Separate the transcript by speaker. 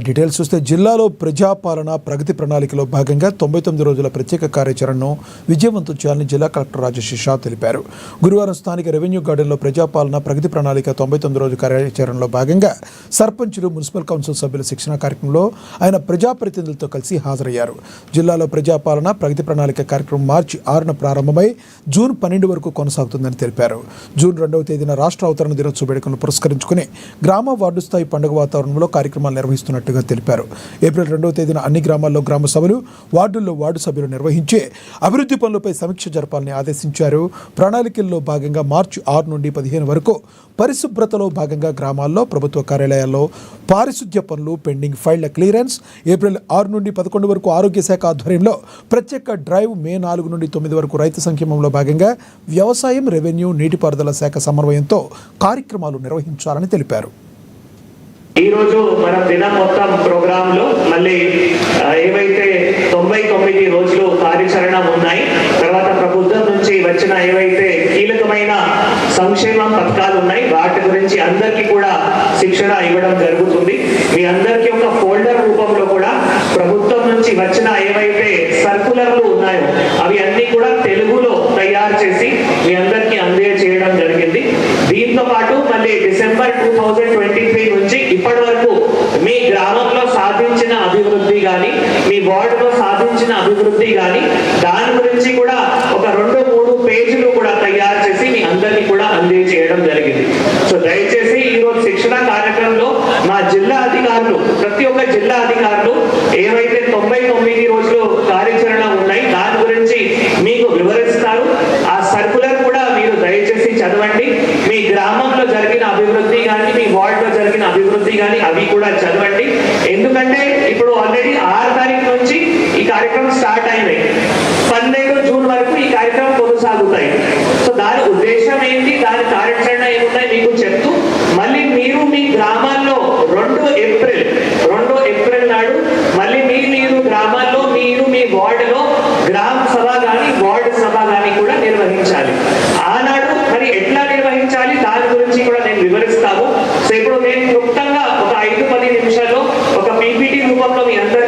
Speaker 1: Details చూస్తే జిల్లాలో ప్రజాపాలన ప్రగతి ప్రణాళికలో భాగంగా 99 రోజుల ప్రత్యేక కార్యాచరణను విజయవంతం చేయాలని జిల్లా కలెక్టర్ రాజేష్ షా తెలిపారు. గురువారం స్థానిక రెవెన్యూ గార్డెన్లో ప్రజాపాలన ప్రగతి ప్రణాళిక 99 రోజు కార్యాచరణలో భాగంగా సర్పంచులు, మున్సిపల్ కౌన్సిల్ సభ్యుల శిక్షణ కార్యక్రమంలో ఆయన ప్రజాప్రతినిధులతో కలిసి హాజరయ్యారు. జిల్లాలో ప్రజాపాలన ప్రగతి ప్రణాళిక కార్యక్రమం మార్చి 6న ప్రారంభమై జూన్ 12 వరకు కొనసాగుతుందని తెలిపారు. జూన్ 2వ తేదీన రాష్ట్ర అవతరణ దినోత్సవ వేడుకలను పురస్కరించుకుని గ్రామ వార్డు స్థాయి పండుగ వాతావరణంలో కార్యక్రమాలు నిర్వహిస్తున్నట్టుగా తెలిపారు. ఏప్రిల్ 2వ తేదీన అన్ని గ్రామాల్లో గ్రామ సభలు, వార్డుల్లో వార్డు సభ్యులు నిర్వహించి అభివృద్ధి పనులపై సమీక్ష జరపాలని ఆదేశించారు. ప్రణాళికల్లో భాగంగా మార్చి 6 నుండి 15 వరకు పరిశుభ్రతలో భాగంగా గ్రామాల్లో, ప్రభుత్వ కార్యాలయాల్లో పారిశుద్ధ్య పనులు, పెండింగ్ ఫైళ్ల క్లియరెన్స్, ఏప్రిల్ 6 నుండి 11 వరకు ఆరోగ్య శాఖ ఆధ్వర్యంలో ప్రత్యేక డ్రైవ్, మే 4 నుండి 9 వరకు రైతు సంక్షేమంలో భాగంగా వ్యవసాయం, రెవెన్యూ, నీటిపారుదల శాఖ సమన్వయంతో కార్యక్రమాలు నిర్వహించాలని తెలిపారు.
Speaker 2: ఈ రోజు మనం దినం మొత్తం ప్రోగ్రామ్ లో మళ్ళీ ఏవైతే 99 రోజులు కార్యాచరణ ఉన్నాయి, తర్వాత ప్రభుత్వం నుంచి వచ్చిన ఏవైతే కీలకమైన సంక్షేమ పథకాలు ఉన్నాయి వాటి గురించి అందరికీ కూడా శిక్షణ ఇవ్వడం జరుగుతుంది. మీ అందరికీ ఒక ఫోల్డర్ రూపంలో కూడా ప్రభుత్వం నుంచి వచ్చిన ఏవైతే సర్కులర్లు ఉన్నాయో అవి అన్ని కూడా తెలుగులో తయారు చేసి మీ అందరికీ అందజేయడం జరిగింది. దీంతో పాటు మళ్ళీ డిసెంబర్ 2023 నుంచి ఇప్పటి వరకు మీ గ్రామంలో సాధించిన అభివృద్ధి కానీ, మీ వార్డులో సాధించిన అభివృద్ధి కానీ దాని గురించి కూడా ఒక 2-3 పేజీలు కూడా తయారు చేసి మీ అందరినీ కూడా అందజేయడం జరిగింది. సో దయచేసి ఈరోజు శిక్షణ కార్యక్రమంలో మా జిల్లా అధికారులు, ప్రతి ఒక్క జిల్లా అధికారులు ఏవైతే 99 రోజులు కార్యాచరణ ఉన్నాయి దాని గురించి మీకు వివరిస్తారు. ఆ సర్కులర్ కూడా మీరు దయచేసి చదవండి. మీ గ్రామంలో జరిగిన అభివృద్ధి కానీ, మీ వార్డులో జరిగిన అభివృద్ధి కానీ అవి కూడా చదవండి. ఎందుకంటే ఇప్పుడు ఆల్రెడీ 6 తారీఖు నుంచి ఈ కార్యక్రమం స్టార్ట్ అయినాయి. 12 జూన్ వరకు ఈ కార్యక్రమం కొనసాగుతాయి. సో దాని ఉద్దేశం ఏంటి, దాని కార్యాచరణ ఏమున్నాయి మీకు చెప్తూ మళ్ళీ మీరు మీ గ్రామాల్లో 2 ఏప్రిల్ నాడు మళ్ళీ మీరు గ్రామాల్లో మీరు మీ వార్డులో గ్రామ సభ కానీ, వార్డు సభ కానీ కూడా నిర్వహించాలి. ఆనాడు మరి ఎట్లా నిర్వహించాలి దాని గురించి కూడా నేను వివరిస్తాను. సో ఇప్పుడు నేను క్లుప్తంగా ఒక 5-10 నిమిషాల్లో ఒక పీపీటీ రూపంలో మీ అందరూ